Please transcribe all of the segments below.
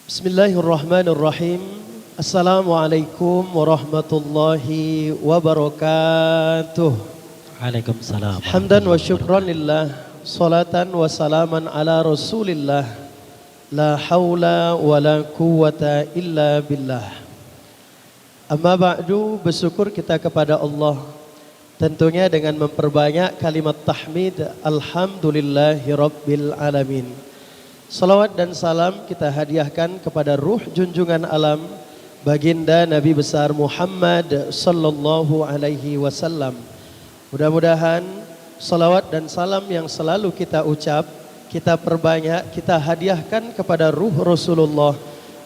Bismillahirrahmanirrahim. Assalamualaikum warahmatullahi wabarakatuh. Waalaikumsalam. Hamdan wa syukran lillah. Salatan wa salaman ala rasulillah. La hawla wa la quwwata illa billah. Amma ba'du, bersyukur kita kepada Allah. Tentunya dengan memperbanyak kalimat tahmid. Alhamdulillahi rabbil alamin. Salawat dan salam kita hadiahkan kepada ruh junjungan alam baginda Nabi besar Muhammad sallallahu alaihi wasallam. Mudah-mudahan salawat dan salam yang selalu kita ucap, kita perbanyak, kita hadiahkan kepada ruh Rasulullah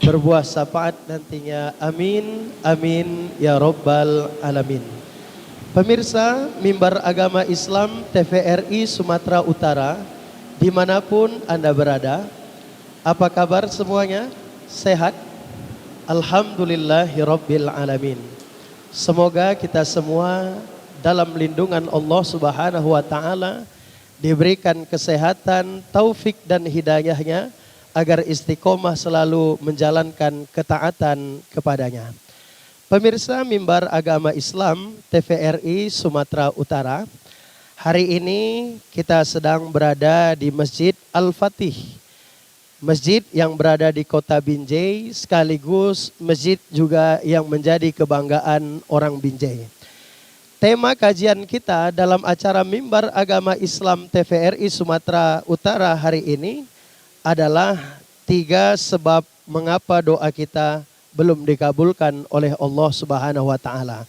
berbuah syafaat nantinya. Amin, amin ya rabbal alamin. Pemirsa Mimbar Agama Islam TVRI Sumatera Utara, dimanapun Anda berada, apa kabar semuanya? Sehat? Alhamdulillahirabbil alamin. Semoga kita semua dalam lindungan Allah Subhanahu wa taala diberikan kesehatan, taufik dan hidayahnya agar istiqomah selalu menjalankan ketaatan kepadanya. Pemirsa Mimbar Agama Islam TVRI Sumatera Utara, hari ini kita sedang berada di Masjid Al-Fatih, masjid yang berada di Kota Binjai, sekaligus masjid juga yang menjadi kebanggaan orang Binjai. Tema kajian kita dalam acara Mimbar Agama Islam TVRI Sumatera Utara hari ini adalah 3 sebab mengapa doa kita belum dikabulkan oleh Allah Subhanahu wa taala.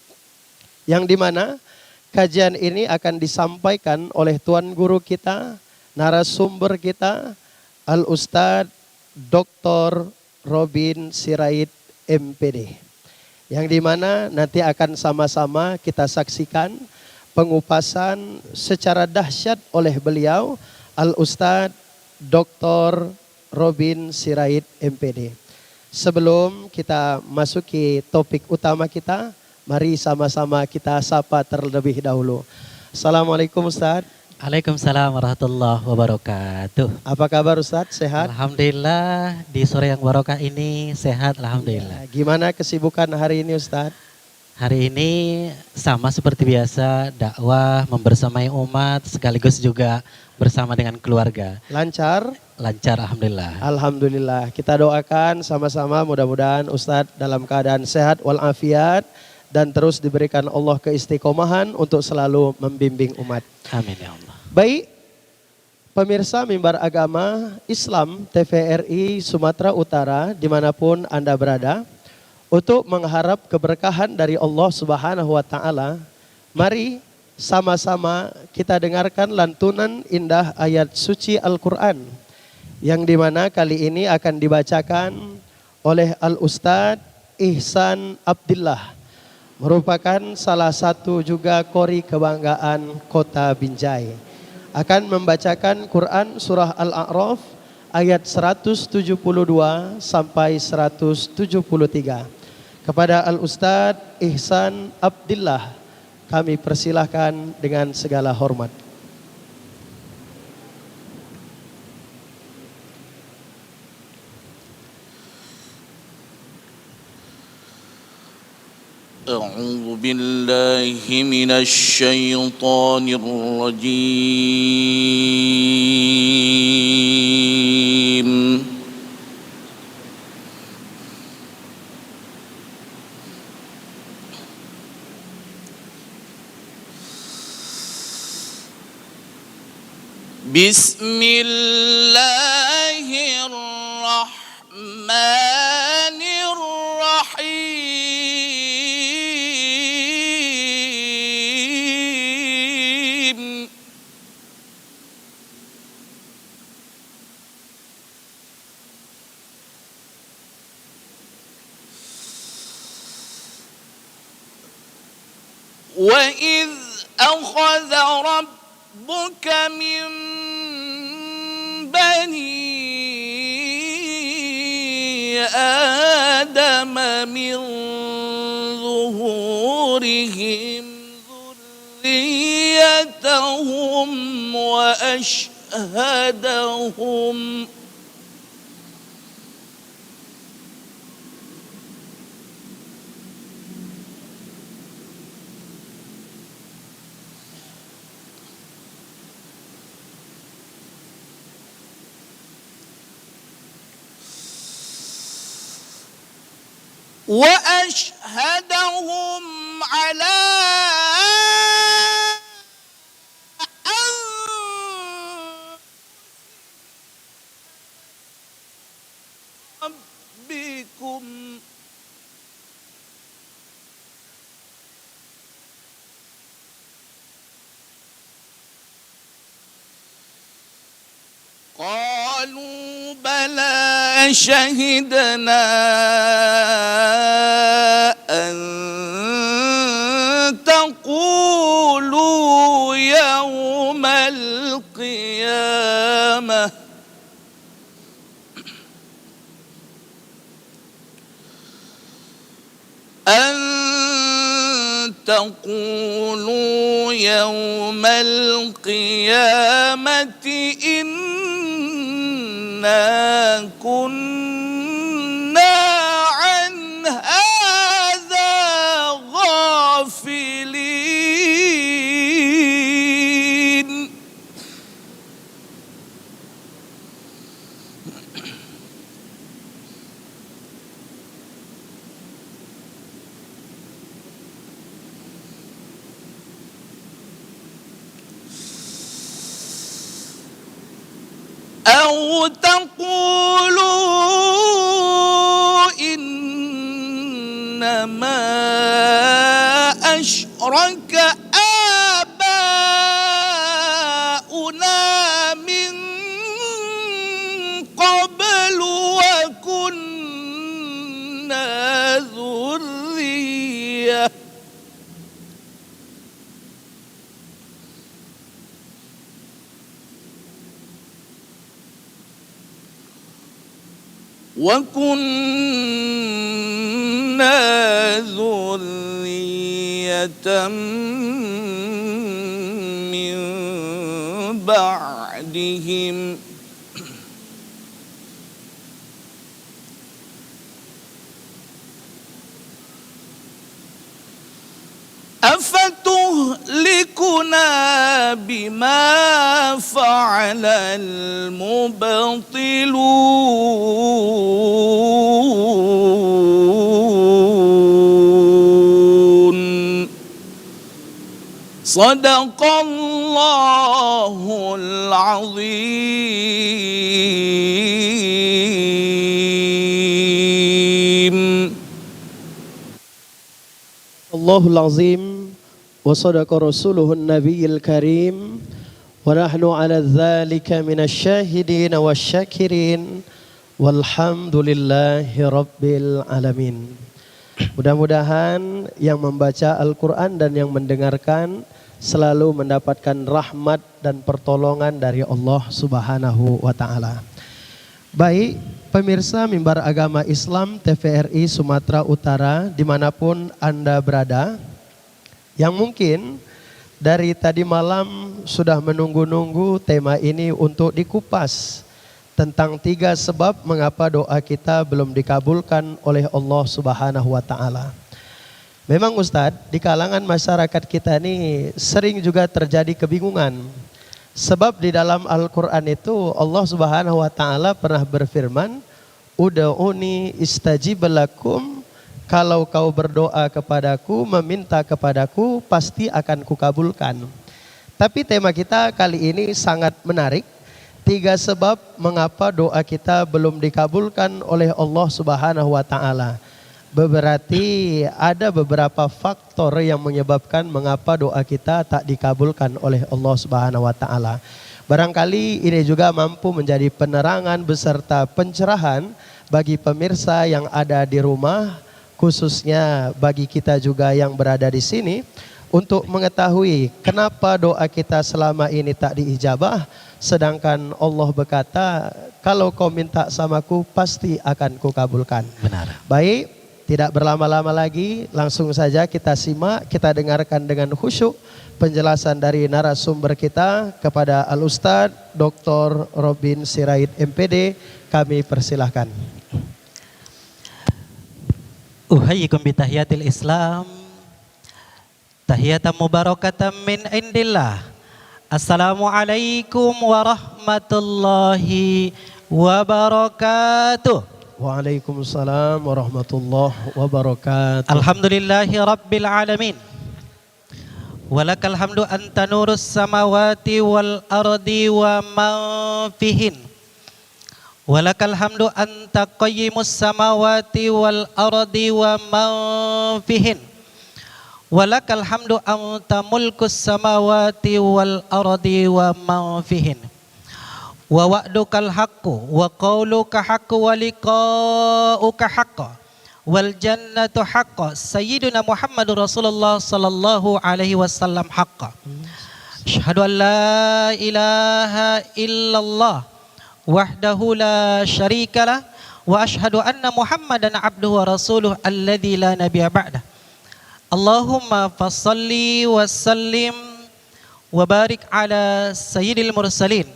Yang dimana kajian ini akan disampaikan oleh Tuan Guru kita, narasumber kita, Al-Ustadz Dr. Robin Sirait MPD. Yang dimana nanti akan sama-sama kita saksikan pengupasan secara dahsyat oleh beliau, Al-Ustadz Dr. Robin Sirait MPD. Sebelum kita masuki topik utama kita, mari sama-sama kita sapa terlebih dahulu. Assalamualaikum Ustaz. Waalaikumsalam warahmatullahi wabarakatuh. Apa kabar Ustaz? Sehat? Alhamdulillah, di sore yang barokah ini sehat alhamdulillah. Ya, gimana kesibukan hari ini Ustaz? Hari ini sama seperti biasa, dakwah, membersamai umat, sekaligus juga bersama dengan keluarga. Lancar? Lancar alhamdulillah. Alhamdulillah. Kita doakan sama-sama mudah-mudahan Ustaz dalam keadaan sehat walafiat dan terus diberikan Allah keistiqomahan untuk selalu membimbing umat. Amin ya Allah. Baik, pemirsa Mimbar Agama Islam TVRI Sumatera Utara dimanapun Anda berada, untuk mengharap keberkahan dari Allah Subhanahu wa taala, mari sama-sama kita dengarkan lantunan indah ayat suci Al-Quran yang dimana kali ini akan dibacakan oleh Al-Ustadz Ihsan Abdillah, merupakan salah satu juga qori kebanggaan Kota Binjai. Akan membacakan Quran surah Al-A'raf ayat 172 sampai 173. Kepada Al-Ustadz Ihsan Abdillah kami persilahkan dengan segala hormat. أعوذ بالله من الشيطان الرجيم بسم الله الرحمن الرحيم وإذ أخذ ربك من بني آدم من ظهورهم ذريتهم وأشهدهم وأشهدهم على ربكم قالوا بلى شهدنا أن تقولوا يوم القيامة أن تقولوا يوم القيامة إنا كنا عن هذا غافلين أو تقولوا إنما أشرك آباؤنا من قبل وكنا ذرية ذرية من بعدهم أفتهلكنا بما فعل المبطلون صدق الله العظيم. Allahul Azim wa sadaqa rasuluhun nabiyil karim wa nahnu ala dzalika minasyahidin wasyakirin walhamdulillahi rabbil alamin. Mudah-mudahan yang membaca Al-Quran dan yang mendengarkan selalu mendapatkan rahmat dan pertolongan dari Allah Subhanahu wa Ta'ala. Baik, pemirsa Mimbar Agama Islam TVRI Sumatera Utara dimanapun Anda berada, yang mungkin dari tadi malam sudah menunggu-nunggu tema ini untuk dikupas tentang 3 sebab mengapa doa kita belum dikabulkan oleh Allah Subhanahu wa Ta'ala. Memang Ustadz, di kalangan masyarakat kita ini sering juga terjadi kebingungan. Sebab di dalam Al-Quran itu Allah Subhanahu wa Ta'ala pernah berfirman, Uda'uni istajib lakum, kalau kau berdoa kepadaku, meminta kepadaku, pasti akan kukabulkan. Tapi tema kita kali ini sangat menarik. 3 sebab mengapa doa kita belum dikabulkan oleh Allah Subhanahu wa Ta'ala. Berarti ada beberapa faktor yang menyebabkan mengapa doa kita tak dikabulkan oleh Allah Subhanahu wa Ta'ala. Barangkali ini juga mampu menjadi penerangan beserta pencerahan bagi pemirsa yang ada di rumah, khususnya bagi kita juga yang berada di sini, untuk mengetahui kenapa doa kita selama ini tak diijabah, sedangkan Allah berkata, kalau kau minta samaku pasti akan kukabulkan. Benar. Baik, tidak berlama-lama lagi, langsung saja kita simak, kita dengarkan dengan khusyuk penjelasan dari narasumber kita kepada Al-Ustadz Dr. Robin Sirait MPD. Kami persilahkan. Uhayyikum bitahiyatil Islam, tahiyatan mubarakatan min indillah. Assalamualaikum warahmatullahi wabarakatuh. Waalaikumsalam warahmatullahi wabarakatuh. Alhamdulillahi Rabbil Alamin. Walakal hamdu anta nurus samawati wal ardi wa man fihin. Walakal hamdu anta qayyimus samawati wal ardi wa man fihin. Walakal hamdu anta mulkus samawati wal ardi wa man fihin. Wa wa'dukal haqqu wa qawluka haqqu wa liqa'uka haqqu wal jannatu haqqu sayyiduna Muhammadur Rasulullah sallallahu alaihi wasallam haqqu. Asyhadu an la ilaha illallah wahdahu la syarikalah wa asyhadu anna Muhammadan abduhu wa rasuluh alladzi la nabiyya ba'dah. Allahumma fassalli wa sallim wa barik ala sayyidil mursalin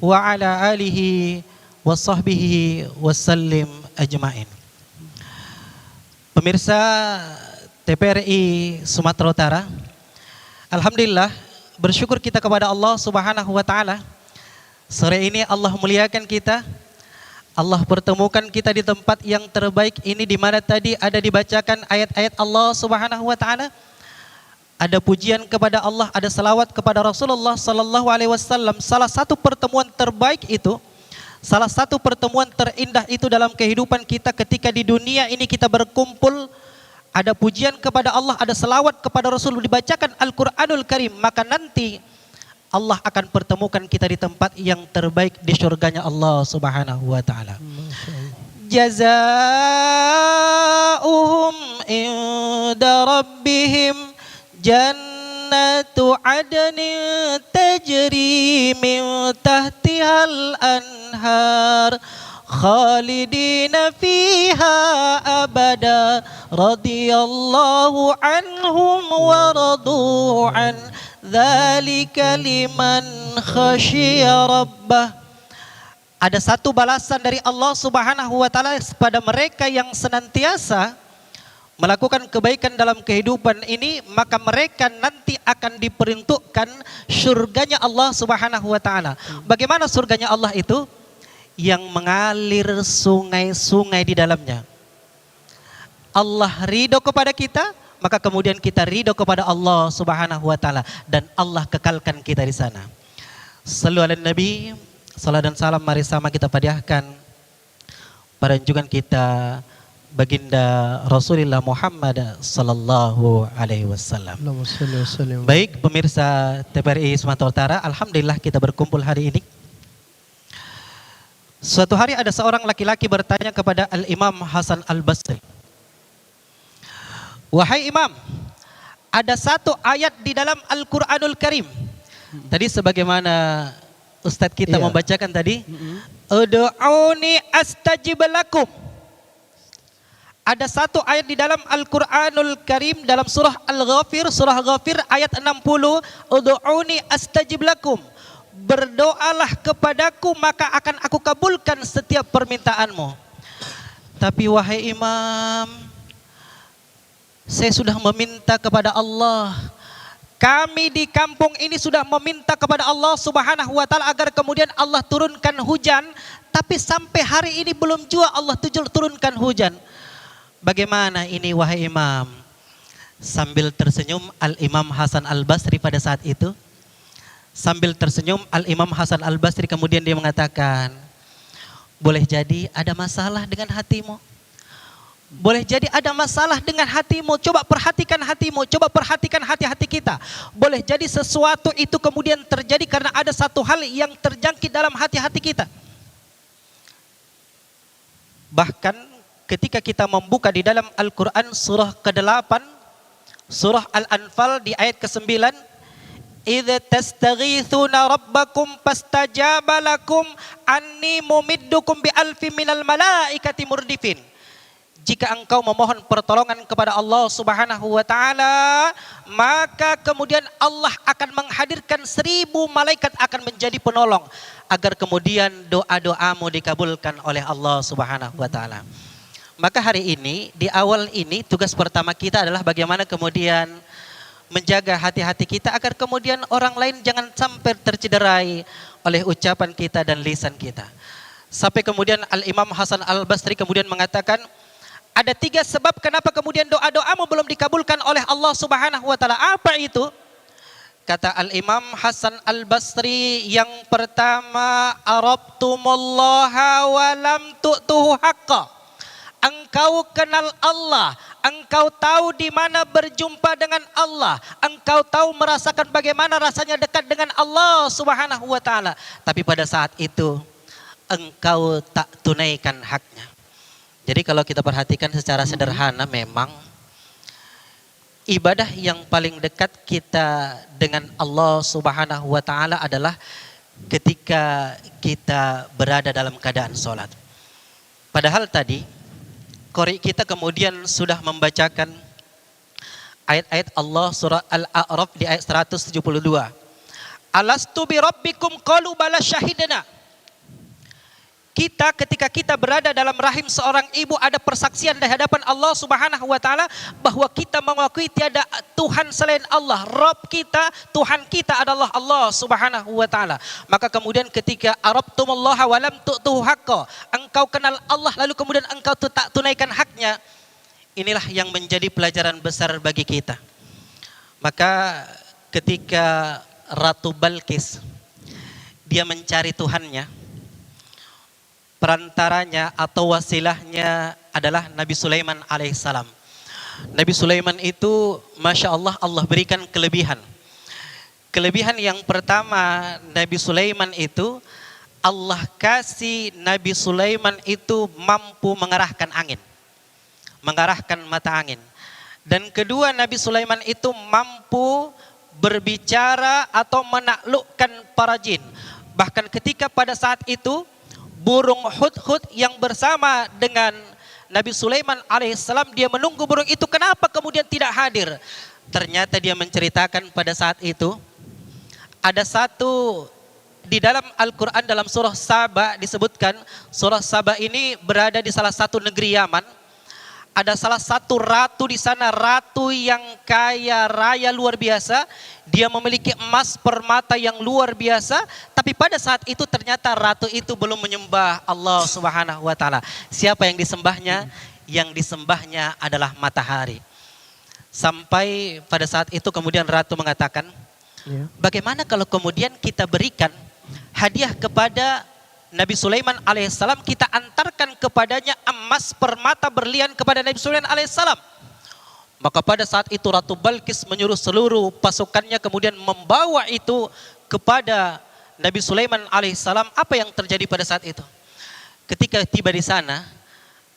wa ala alihi wa sahbihi wa sallim ajma'in. Pemirsa TPRI Sumatera Utara, alhamdulillah bersyukur kita kepada Allah Subhanahu wa taala. Sore ini Allah muliakan kita. Allah pertemukan kita di tempat yang terbaik ini, di mana tadi ada dibacakan ayat-ayat Allah Subhanahu wa taala. Ada pujian kepada Allah, ada salawat kepada Rasulullah sallallahu alaihi wasallam. Salah satu pertemuan terbaik itu, salah satu pertemuan terindah itu dalam kehidupan kita ketika di dunia ini kita berkumpul, ada pujian kepada Allah, ada salawat kepada Rasul, dibacakan Al-Qur'anul Karim, maka nanti Allah akan pertemukan kita di tempat yang terbaik di surganya Allah Subhanahu wa taala. Jazaa'uhum inda rabbihim jannatu adnin tajri min tahtihal anhar khalidina fiha abada radhiyallahu anhum wa radu an dzalika liman khasyiya rabbah. Ada satu balasan dari Allah Subhanahu wa taala kepada mereka yang senantiasa melakukan kebaikan dalam kehidupan ini, maka mereka nanti akan diperuntukkan surganya Allah Subhanahu wa taala. Bagaimana surganya Allah itu? Yang mengalir sungai-sungai di dalamnya. Allah ridho kepada kita, maka kemudian kita ridho kepada Allah Subhanahu wa taala dan Allah kekalkan kita di sana. Shallu ala Nabi, salat dan salam mari sama kita padahkan pada junjungan kita Baginda Rasulullah Muhammad sallallahu alaihi wasallam. Baik pemirsa TPRI Sumatera Utara, alhamdulillah kita berkumpul hari ini. Suatu hari ada seorang laki-laki bertanya kepada Al-Imam Hasan Al-Basri. Wahai Imam, ada satu ayat di dalam Al-Quranul Karim. Tadi sebagaimana Ustadz kita membacakan tadi, Ud'uni astajib lakum. Ada satu ayat di dalam Al-Quranul Karim dalam surah Al-Ghafir, surah Ghafir ayat 60, Ud'uni astajib lakum. Berdoalah kepadaku maka akan aku kabulkan setiap permintaanmu. Tapi wahai Imam, saya sudah meminta kepada Allah. Kami di kampung ini sudah meminta kepada Allah Subhanahu wa taala agar kemudian Allah turunkan hujan, tapi sampai hari ini belum juga Allah turunkan hujan. Bagaimana ini wahai Imam? Sambil tersenyum Al-Imam Hasan Al-Basri pada saat itu. Sambil tersenyum Al-Imam Hasan Al-Basri kemudian dia mengatakan, boleh jadi ada masalah dengan hatimu. Boleh jadi ada masalah dengan hatimu. Coba perhatikan hatimu, coba perhatikan hati-hati kita. Boleh jadi sesuatu itu kemudian terjadi karena ada satu hal yang terjangkit dalam hati-hati kita. Bahkan ketika kita membuka di dalam Al-Quran surah ke-8, surah Al-Anfal di ayat ke-9, idza tastaghithuna rabbakum fastajaba lakum anni mumiddukum bi alfin minal malaikati murdifin. Jika engkau memohon pertolongan kepada Allah Subhanahu wa taala, maka kemudian Allah akan menghadirkan 1000 malaikat akan menjadi penolong agar kemudian doa-doamu dikabulkan oleh Allah Subhanahu wa taala. Maka hari ini, di awal ini tugas pertama kita adalah bagaimana kemudian menjaga hati-hati kita agar kemudian orang lain jangan sampai tercederai oleh ucapan kita dan lisan kita. Sampai kemudian Al-Imam Hasan Al-Basri kemudian mengatakan, ada 3 sebab kenapa kemudian doa-doamu belum dikabulkan oleh Allah Subhanahu wa taala. Apa itu? Kata Al-Imam Hasan Al-Basri, yang pertama, arabtumullaha wa lam tu'tuhu haqqa. Engkau kenal Allah, engkau tahu di mana berjumpa dengan Allah, engkau tahu merasakan bagaimana rasanya dekat dengan Allah Subhanahu wa taala, tapi pada saat itu engkau tak tunaikan haknya. Jadi kalau kita perhatikan secara sederhana, memang ibadah yang paling dekat kita dengan Allah Subhanahu wa taala adalah ketika kita berada dalam keadaan sholat. Padahal tadi qori kita kemudian sudah membacakan ayat-ayat Allah surah Al-A'raf di ayat 172. Alastu bi rabbikum qalu bala syahidna. Kita ketika kita berada dalam rahim seorang ibu ada persaksian di hadapan Allah Subhanahu wa taala bahwa kita mengakui tiada Tuhan selain Allah. Rabb kita, Tuhan kita adalah Allah Subhanahu wa taala. Maka kemudian ketika arabtumullaha wa lam tu'tuhu haqqa, engkau kenal Allah lalu kemudian engkau tak tunaikan haknya. Inilah yang menjadi pelajaran besar bagi kita. Maka ketika Ratu Balkis dia mencari Tuhannya, perantaranya atau wasilahnya adalah Nabi Sulaiman alaihissalam. Nabi Sulaiman itu Masya Allah, Allah berikan kelebihan. Kelebihan yang pertama, Nabi Sulaiman itu Allah kasih Nabi Sulaiman itu mampu mengarahkan angin, mengarahkan mata angin. Dan kedua, Nabi Sulaiman itu mampu berbicara atau menaklukkan para jin. Bahkan ketika pada saat itu burung hudhud yang bersama dengan Nabi Sulaiman alaihissalam, dia menunggu burung itu kenapa kemudian tidak hadir. Ternyata dia menceritakan pada saat itu ada satu di dalam Al-Quran, dalam surah Saba disebutkan, surah Saba ini berada di salah satu negeri Yaman. Ada salah satu ratu di sana, ratu yang kaya raya luar biasa. Dia memiliki emas permata yang luar biasa. Tapi pada saat itu ternyata ratu itu belum menyembah Allah Subhanahu wa taala. Siapa yang disembahnya? Yang disembahnya adalah matahari. Sampai pada saat itu kemudian ratu mengatakan, bagaimana kalau kemudian kita berikan hadiah kepada Nabi Sulaiman alaihissalam, kita antarkan kepadanya emas permata berlian kepada Nabi Sulaiman alaihissalam. Maka pada saat itu Ratu Balkis menyuruh seluruh pasukannya kemudian membawa itu kepada Nabi Sulaiman alaihissalam. Apa yang terjadi pada saat itu? Ketika tiba di sana,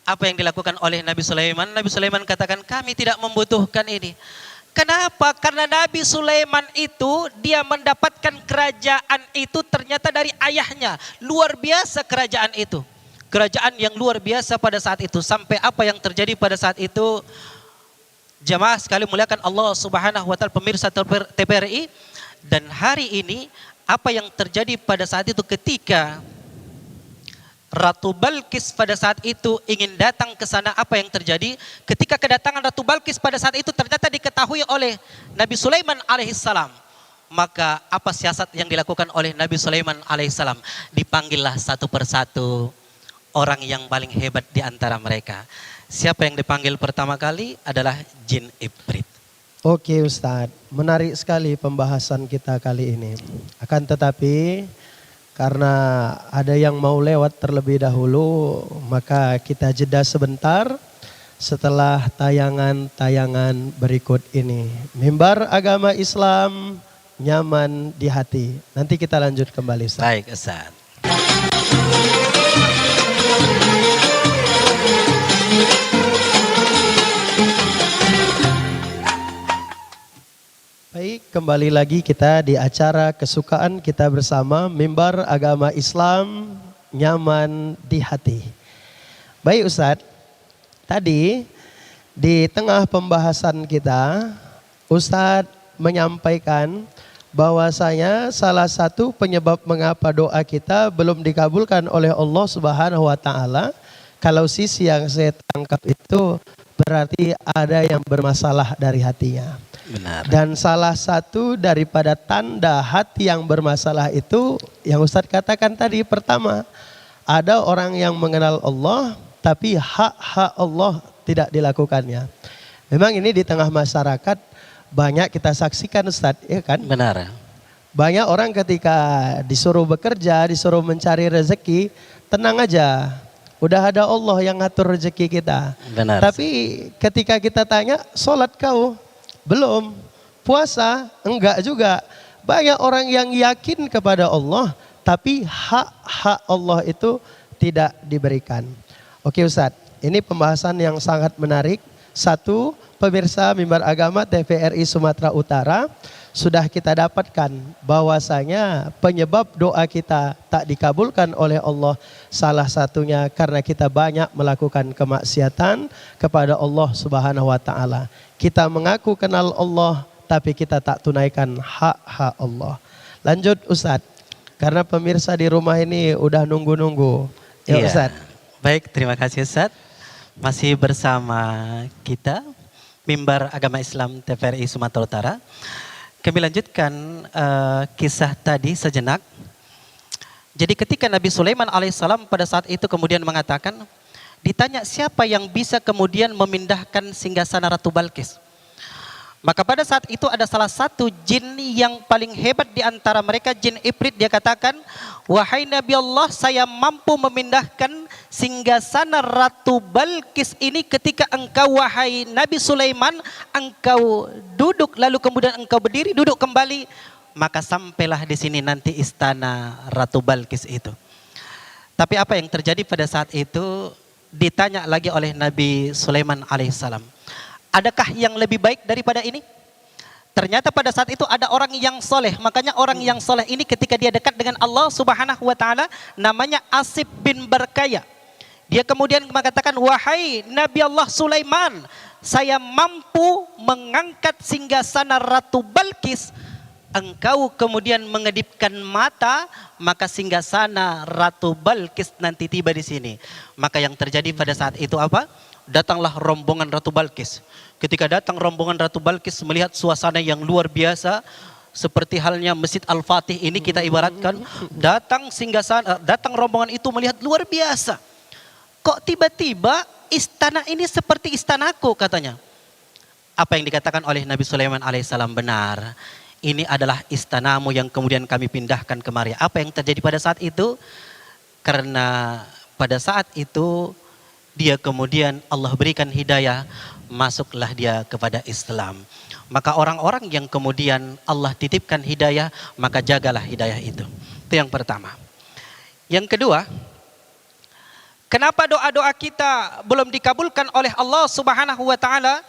apa yang dilakukan oleh Nabi Sulaiman? Nabi Sulaiman katakan, kami tidak membutuhkan ini. Kenapa? Karena Nabi Sulaiman itu dia mendapatkan kerajaan itu ternyata dari ayahnya. Luar biasa kerajaan itu. Kerajaan yang luar biasa pada saat itu. Sampai apa yang terjadi pada saat itu, jamaah sekali muliakan Allah Subhanahu wa taala, pemirsa TPRI, dan hari ini apa yang terjadi pada saat itu ketika Ratu Balkis pada saat itu ingin datang ke sana, apa yang terjadi? Ketika kedatangan Ratu Balkis pada saat itu ternyata diketahui oleh Nabi Sulaiman alaihissalam. Maka apa siasat yang dilakukan oleh Nabi Sulaiman alaihissalam? Dipanggillah satu persatu orang yang paling hebat di antara mereka. Siapa yang dipanggil pertama kali? Adalah jin Ibrit. Oke Ustadz, menarik sekali pembahasan kita kali ini. Akan tetapi karena ada yang mau lewat terlebih dahulu, maka kita jeda sebentar setelah tayangan-tayangan berikut ini. Mimbar Agama Islam, nyaman di hati. Nanti kita lanjut kembali Ustaz. Baik Ustaz. Baik, kembali lagi kita di acara kesukaan kita bersama, Mimbar Agama Islam, nyaman di hati. Baik Ustadz, tadi di tengah pembahasan kita, Ustadz menyampaikan bahwasanya salah satu penyebab mengapa doa kita belum dikabulkan oleh Allah Subhanahu wa taala, kalau sisi yang saya tangkap itu berarti ada yang bermasalah dari hatinya. Benar. Dan salah satu daripada tanda hati yang bermasalah itu yang Ustadz katakan tadi, pertama Ada orang yang mengenal Allah tapi hak-hak Allah tidak dilakukannya. Memang ini di tengah masyarakat banyak kita saksikan Ustaz, ya kan? Benar. Banyak orang ketika disuruh bekerja, disuruh mencari rezeki, tenang aja. Udah ada Allah yang ngatur rezeki kita. Benar. Tapi ketika kita tanya, sholat kau? Belum. Puasa? Enggak juga. Banyak orang yang yakin kepada Allah, tapi hak-hak Allah itu tidak diberikan. Oke Ustadz, ini pembahasan yang sangat menarik. Satu, pemirsa Mimbar Agama TVRI Sumatera Utara, sudah kita dapatkan bahwasanya penyebab doa kita tak dikabulkan oleh Allah salah satunya karena kita banyak melakukan kemaksiatan kepada Allah Subhanahu wa taala. Kita mengaku kenal Allah tapi kita tak tunaikan hak-hak Allah. Lanjut Ustadz, karena pemirsa di rumah ini udah nunggu-nunggu. Ya Iya. Ustadz. Baik, terima kasih Ustadz. Masih bersama kita Mimbar Agama Islam TVRI Sumatera Utara. Kami lanjutkan kisah tadi sejenak. Jadi ketika Nabi Sulaiman alaihissalam pada saat itu kemudian mengatakan, ditanya siapa yang bisa kemudian memindahkan singgasana Ratu Balkis. Maka pada saat itu ada salah satu jin yang paling hebat di antara mereka, jin Ifrit, dia katakan, wahai Nabi Allah, saya mampu memindahkan singgasana Ratu Balkis ini ketika engkau wahai Nabi Sulaiman, engkau duduk lalu kemudian engkau berdiri, duduk kembali, maka sampailah di sini nanti istana Ratu Balkis itu. Tapi apa yang terjadi pada saat itu, ditanya lagi oleh Nabi Sulaiman alaihissalam, adakah yang lebih baik daripada ini? Ternyata pada saat itu ada orang yang soleh. Makanya orang yang soleh ini ketika dia dekat dengan Allah Subhanahu wa taala, namanya Asib bin Barkaya. Dia kemudian mengatakan, wahai Nabi Allah Sulaiman, saya mampu mengangkat singgasana Ratu Balkis. Engkau kemudian mengedipkan mata, maka singgasana Ratu Balkis nanti tiba di sini. Maka yang terjadi pada saat itu apa? Datanglah rombongan Ratu Balkis. Ketika datang rombongan Ratu Balkis melihat suasana yang luar biasa, seperti halnya Masjid Al-Fatih ini kita ibaratkan, datang rombongan itu melihat luar biasa. Kok tiba-tiba istana ini seperti istanaku, katanya. Apa yang dikatakan oleh Nabi Sulaiman alaihissalam benar. Ini adalah istanamu yang kemudian kami pindahkan kemari. Apa yang terjadi pada saat itu? Karena pada saat itu dia kemudian Allah berikan hidayah, masuklah dia kepada Islam. Maka orang-orang yang kemudian Allah titipkan hidayah, maka jagalah hidayah itu. Itu yang pertama. Yang kedua, kenapa doa-doa kita belum dikabulkan oleh Allah Subhanahu wa taala?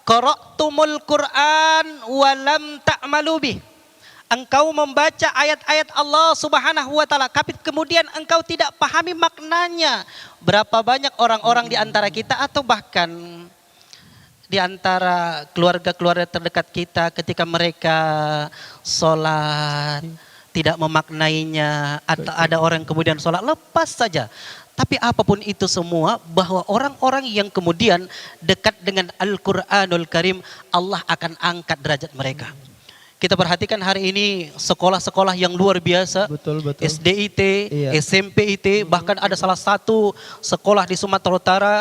Qara'tumul Qur'an wa lam ta'malu bih. Engkau membaca ayat-ayat Allah Subhanahu wa taala, tapi kemudian engkau tidak pahami maknanya. Berapa banyak orang-orang di antara kita atau bahkan di antara keluarga-keluarga terdekat kita ketika mereka sholat tidak memaknainya, atau ada orang kemudian sholat lepas saja. Tapi apapun itu semua, bahwa orang-orang yang kemudian dekat dengan Al-Quranul Karim, Allah akan angkat derajat mereka. Kita perhatikan hari ini sekolah-sekolah yang luar biasa, Betul. SDIT, Iya. SMPIT, bahkan ada salah satu sekolah di Sumatera Utara,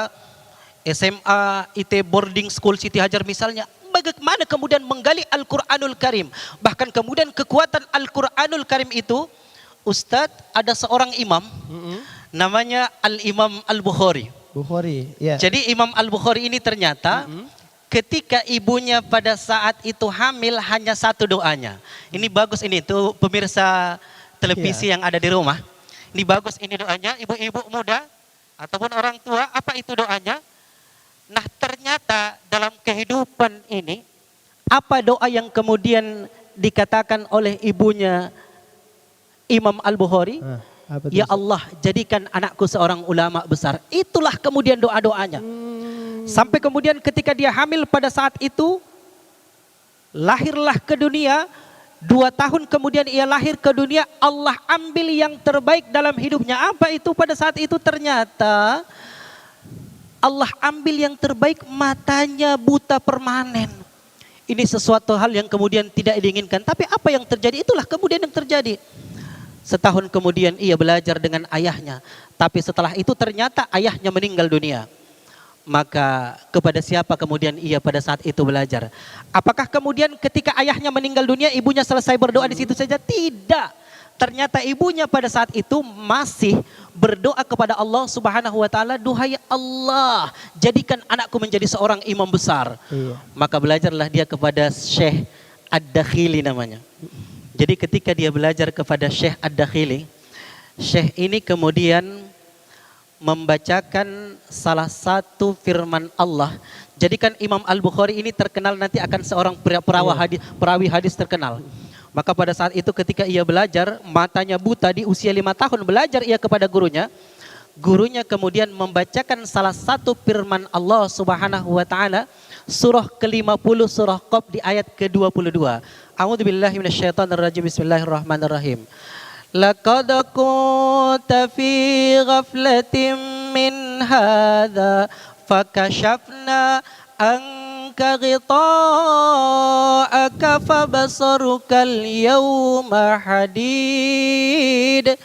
SMA, IT Boarding School Siti Hajar misalnya. Bagaimana kemudian menggali Al-Quranul Karim. Bahkan kemudian kekuatan Al-Quranul Karim itu, Ustadz, ada seorang imam, namanya Al-Imam Al-Bukhari. Bukhari, ya. Jadi Imam Al-Bukhari ini ternyata ketika ibunya pada saat itu hamil hanya satu doanya. Ini bagus ini tuh pemirsa televisi yang ada di rumah. Ini bagus ini doanya, ibu-ibu muda ataupun orang tua, apa itu doanya? Nah ternyata dalam kehidupan ini, apa doa yang kemudian dikatakan oleh ibunya Imam Al-Bukhari? Ya Allah, jadikan anakku seorang ulama besar. Itulah kemudian doa-doanya. Sampai kemudian ketika dia hamil pada saat itu, lahirlah ke dunia. 2 tahun kemudian ia lahir ke dunia, Allah ambil yang terbaik dalam hidupnya. Apa itu pada saat itu? Ternyata Allah ambil yang terbaik, matanya buta permanen. Ini sesuatu hal yang kemudian tidak diinginkan. Tapi apa yang terjadi? Itulah kemudian yang terjadi. Setahun kemudian ia belajar dengan ayahnya. Tapi setelah itu ternyata ayahnya meninggal dunia. Maka kepada siapa kemudian ia pada saat itu belajar? Apakah kemudian ketika ayahnya meninggal dunia ibunya selesai berdoa di situ saja? Tidak. Ternyata ibunya pada saat itu masih berdoa kepada Allah Subhanahu wa taala, "Duhai Allah, jadikan anakku menjadi seorang imam besar." Iya. Maka belajarlah dia kepada Syekh Ad-Dakhili namanya. Jadi ketika dia belajar kepada Syekh Ad-Dakhili, Syekh ini kemudian membacakan salah satu firman Allah. Jadi kan Imam Al-Bukhari ini terkenal nanti akan seorang perawi hadis terkenal. Maka pada saat itu ketika ia belajar, matanya buta di usia 5 tahun, belajar ia kepada gurunya. Gurunya kemudian membacakan salah satu firman Allah Subhanahu wa taala, surah ke-50 surah Qaf di ayat ke-22. A'udzubillahi minasyaitonirrajim. Bismillahirrahmanirrahim. Laqad kunta fi ghaflatin min hadza fakashafna anka ghita'aka fabasaruka al-yawma hadid.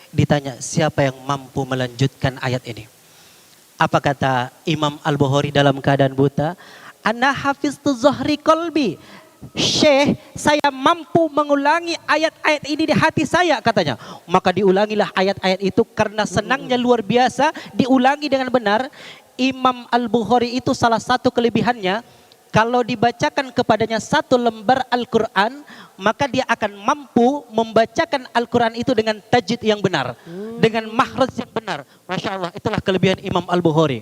Ditanya siapa yang mampu melanjutkan ayat ini? Apa kata Imam Al-Bukhari dalam keadaan buta? Ana hafiztu zahri qalbi. Syekh, saya mampu mengulangi ayat-ayat ini di hati saya, katanya. Maka diulangilah ayat-ayat itu karena senangnya luar biasa, diulangi dengan benar. Imam Al-Bukhari itu salah satu kelebihannya, kalau dibacakan kepadanya satu lembar Al-Quran, maka dia akan mampu membacakan Al-Quran itu dengan tajwid yang benar, dengan makhraj yang benar. Masya Allah, itulah kelebihan Imam Al-Bukhari.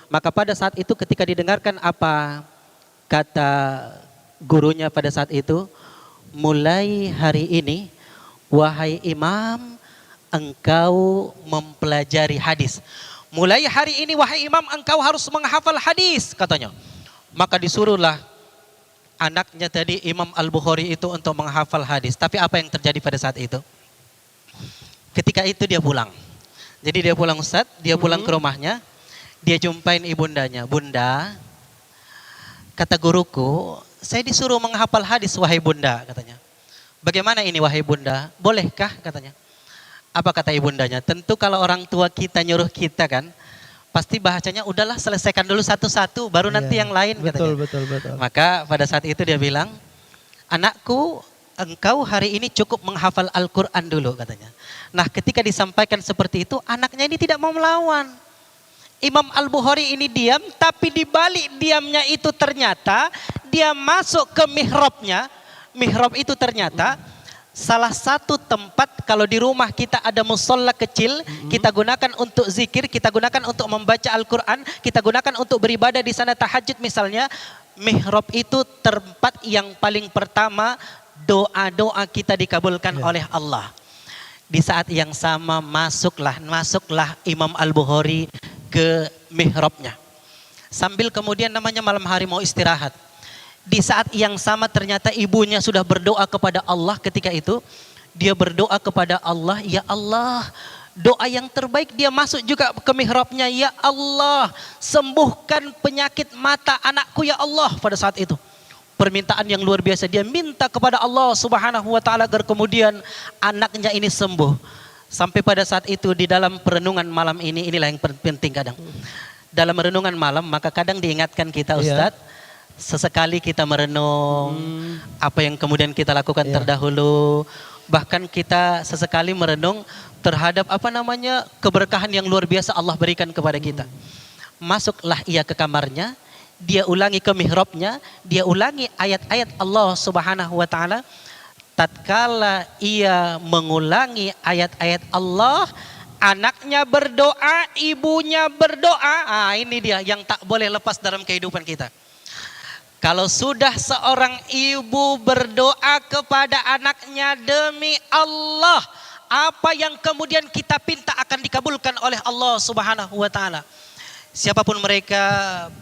Maka pada saat itu ketika didengarkan apa kata gurunya pada saat itu, mulai hari ini wahai imam, engkau mempelajari hadis. Mulai hari ini wahai imam, engkau harus menghafal hadis, katanya. Maka disuruhlah anaknya tadi Imam Al-Bukhari itu untuk menghafal hadis. Tapi apa yang terjadi pada saat itu? Ketika itu dia pulang. Jadi dia pulang Ustaz, dia pulang ke rumahnya, dia jumpain ibundanya. Bunda, kata guruku, saya disuruh menghafal hadis wahai bunda, katanya. Bagaimana ini wahai bunda? Bolehkah, katanya. Apa kata ibundanya? Tentu kalau orang tua kita nyuruh kita kan, pasti bahasanya udahlah selesaikan dulu satu-satu, baru nanti yang lain, betul, katanya. betul. Maka pada saat itu dia bilang, anakku, engkau hari ini cukup menghafal Al-Quran dulu, katanya. Nah ketika disampaikan seperti itu, anaknya ini tidak mau melawan. Imam Al-Bukhari ini diam, tapi di balik diamnya itu ternyata dia masuk ke mihrabnya. Mihrab itu ternyata salah satu tempat kalau di rumah kita ada musola kecil, kita gunakan untuk zikir, kita gunakan untuk membaca Al-Quran, kita gunakan untuk beribadah di sana tahajud misalnya. Mihrab itu tempat yang paling pertama doa-doa kita dikabulkan oleh Allah. Di saat yang sama masuklah Imam Al-Bukhari ke mihrabnya. Sambil kemudian namanya malam hari mau istirahat. Di saat yang sama ternyata ibunya sudah berdoa kepada Allah ketika itu. Dia berdoa kepada Allah, ya Allah, doa yang terbaik dia masuk juga ke mihrabnya, ya Allah, sembuhkan penyakit mata anakku ya Allah pada saat itu. Permintaan yang luar biasa, dia minta kepada Allah Subhanahu wa taala agar kemudian anaknya ini sembuh. Sampai pada saat itu di dalam perenungan malam ini, inilah yang penting kadang. Dalam renungan malam maka kadang diingatkan kita Ustadz, sesekali kita merenung apa yang kemudian kita lakukan terdahulu. Bahkan kita sesekali merenung terhadap keberkahan yang luar biasa Allah berikan kepada kita. Masuklah ia ke kamarnya, dia ulangi ke mihrabnya, dia ulangi ayat-ayat Allah Subhanahu wa taala. Tatkala ia mengulangi ayat-ayat Allah, anaknya berdoa, ibunya berdoa. Ini dia yang tak boleh lepas dalam kehidupan kita. Kalau sudah seorang ibu berdoa kepada anaknya, demi Allah, apa yang kemudian kita pinta akan dikabulkan oleh Allah Subhanahu wa taala. Siapapun mereka,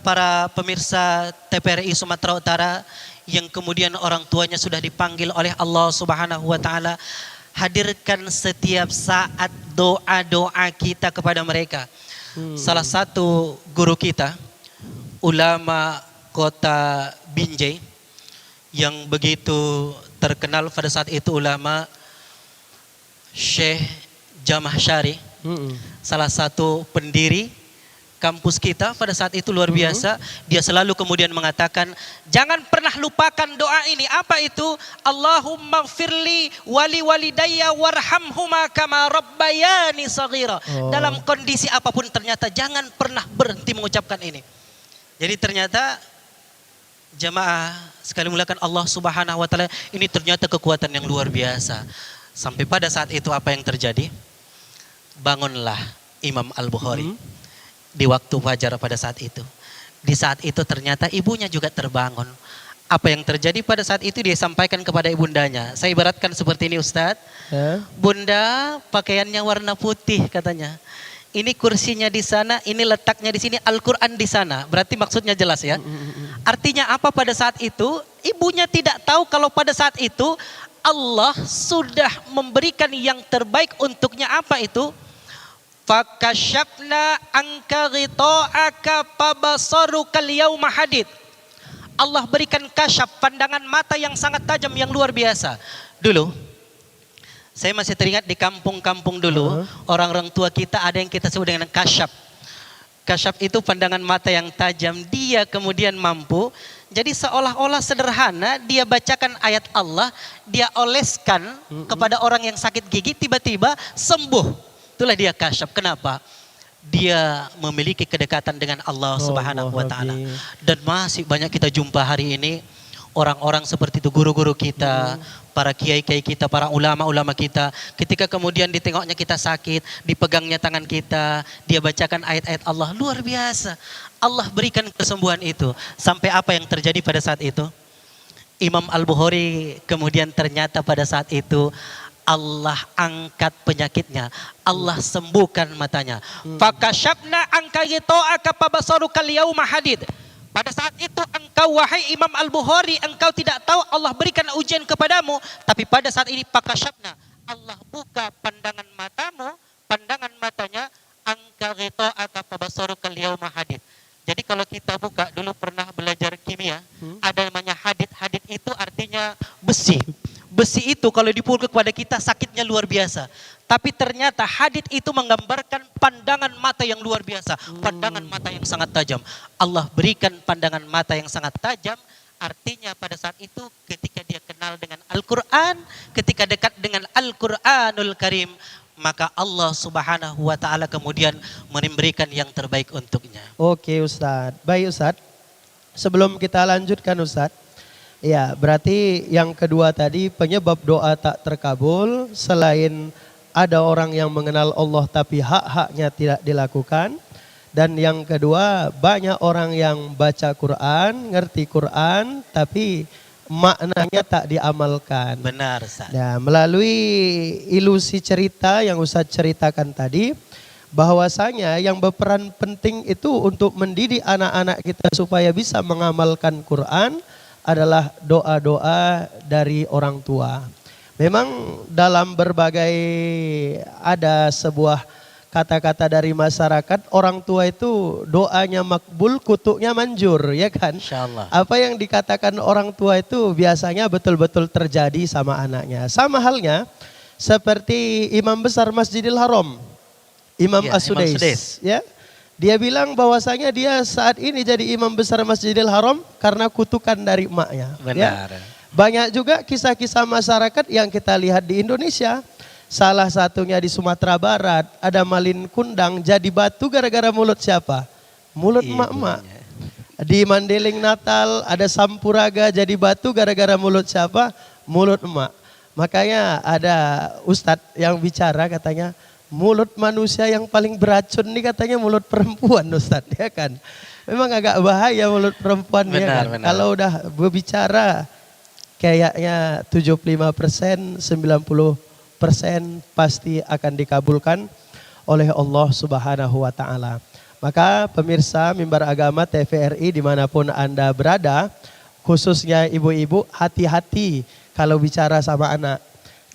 para pemirsa TPRI Sumatera Utara yang kemudian orang tuanya sudah dipanggil oleh Allah Subhanahu wa taala, hadirkan setiap saat doa-doa kita kepada mereka. Salah satu guru kita, ulama kota Binjai, yang begitu terkenal pada saat itu, ulama Syekh Jamah Syari, salah satu pendiri kampus kita pada saat itu luar biasa. Dia selalu kemudian mengatakan, jangan pernah lupakan doa ini. Apa itu? Allahumma gfirli wali walidayya warhamhuma kama rabbayani saghira. Dalam kondisi apapun ternyata jangan pernah berhenti mengucapkan ini. Jadi ternyata jamaah sekali muliakan Allah Subhanahu wa taala, ini ternyata kekuatan yang luar biasa. Sampai pada saat itu apa yang terjadi? Bangunlah Imam Al-Bukhari di waktu fajar pada saat itu. Di saat itu ternyata ibunya juga terbangun. Apa yang terjadi pada saat itu dia sampaikan kepada ibundanya. Saya ibaratkan seperti ini Ustadz. Bunda, pakaiannya warna putih katanya. Ini kursinya di sana, ini letaknya di sini, Al-Quran di sana. Berarti maksudnya jelas ya. Artinya apa pada saat itu? Ibunya tidak tahu kalau pada saat itu Allah sudah memberikan yang terbaik untuknya. Apa itu? Fakasyafna anka ghita'aka fabasarukal yauma hadid. Allah berikan kasyaf, pandangan mata yang sangat tajam, yang luar biasa. Dulu saya masih teringat di kampung-kampung dulu, orang-orang tua kita ada yang kita sebut dengan kasyaf. Kasyaf itu pandangan mata yang tajam. Dia kemudian mampu, jadi seolah-olah sederhana, dia bacakan ayat Allah, dia oleskan kepada orang yang sakit gigi, tiba-tiba sembuh. Itulah dia kasyaf. Kenapa? Dia memiliki kedekatan dengan Allah Subhanahu wa taala. Dan masih banyak kita jumpa hari ini orang-orang seperti itu, guru-guru kita, para kiai-kiai kita, para ulama-ulama kita, ketika kemudian ditengoknya kita sakit, dipegangnya tangan kita, dia bacakan ayat-ayat Allah, luar biasa. Allah berikan kesembuhan itu. Sampai apa yang terjadi pada saat itu? Imam Al-Bukhari kemudian ternyata pada saat itu Allah angkat penyakitnya, Allah sembuhkan matanya. Fakasyafna anka ghita'aka fabasarukal yauma hadid. Pada saat itu engkau wahai Imam Al-Bukhari, engkau tidak tahu Allah berikan ujian kepadamu, tapi pada saat ini fakasyafna, Allah buka pandangan matamu, pandangan matanya, angka ghita'aka fabasarukal yauma hadid. Jadi kalau kita buka, dulu pernah belajar kimia, ada namanya hadid. Hadid itu artinya besi. Besi itu kalau dipukul kepada kita sakitnya luar biasa. Tapi ternyata hadid itu menggambarkan pandangan mata yang luar biasa. Pandangan mata yang sangat tajam. Allah berikan pandangan mata yang sangat tajam. Artinya pada saat itu ketika dia kenal dengan Al-Quran, ketika dekat dengan Al-Quranul Karim, maka Allah Subhanahu wa taala kemudian memberikan yang terbaik untuknya. Oke Ustadz. Baik Ustadz. Sebelum kita lanjutkan Ustadz. Ya, berarti yang kedua tadi penyebab doa tak terkabul selain ada orang yang mengenal Allah tapi hak-haknya tidak dilakukan. Dan yang kedua banyak orang yang baca Quran, ngerti Quran tapi maknanya tak diamalkan. Benar Ustaz. Ya, melalui ilusi cerita yang Ustaz ceritakan tadi, bahwasanya yang berperan penting itu untuk mendidik anak-anak kita supaya bisa mengamalkan Quran adalah doa-doa dari orang tua. Memang dalam berbagai ada sebuah kata-kata dari masyarakat, orang tua itu doanya makbul, kutuknya manjur, ya kan? Insyaallah. Apa yang dikatakan orang tua itu biasanya betul-betul terjadi sama anaknya. Sama halnya seperti Imam Besar Masjidil Haram, Imam As-Sudais, ya. Dia bilang bahwasanya dia saat ini jadi imam besar Masjidil Haram karena kutukan dari emaknya. Benar. Ya. Banyak juga kisah-kisah masyarakat yang kita lihat di Indonesia. Salah satunya di Sumatera Barat, ada Malin Kundang jadi batu gara-gara mulut siapa? Mulut emak-emak. Di Mandeling Natal ada Sampuraga jadi batu gara-gara mulut siapa? Mulut emak. Makanya ada ustadz yang bicara katanya, mulut manusia yang paling beracun nih katanya mulut perempuan Ustadz, ya kan. Memang agak bahaya mulut perempuan, ya kan. Benar. Kalau udah berbicara kayaknya 75%, 90% pasti akan dikabulkan oleh Allah Subhanahu wa taala. Maka pemirsa Mimbar Agama TVRI dimanapun Anda berada, khususnya ibu-ibu, hati-hati kalau bicara sama anak.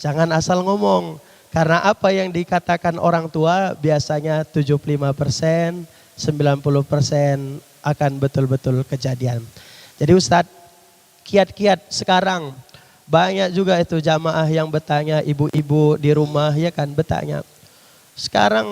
Jangan asal ngomong. Karena apa yang dikatakan orang tua biasanya 75%, 90% akan betul-betul kejadian. Jadi Ustadz, kiat-kiat sekarang Banyak juga itu jamaah yang bertanya, ibu-ibu di rumah ya kan bertanya. Sekarang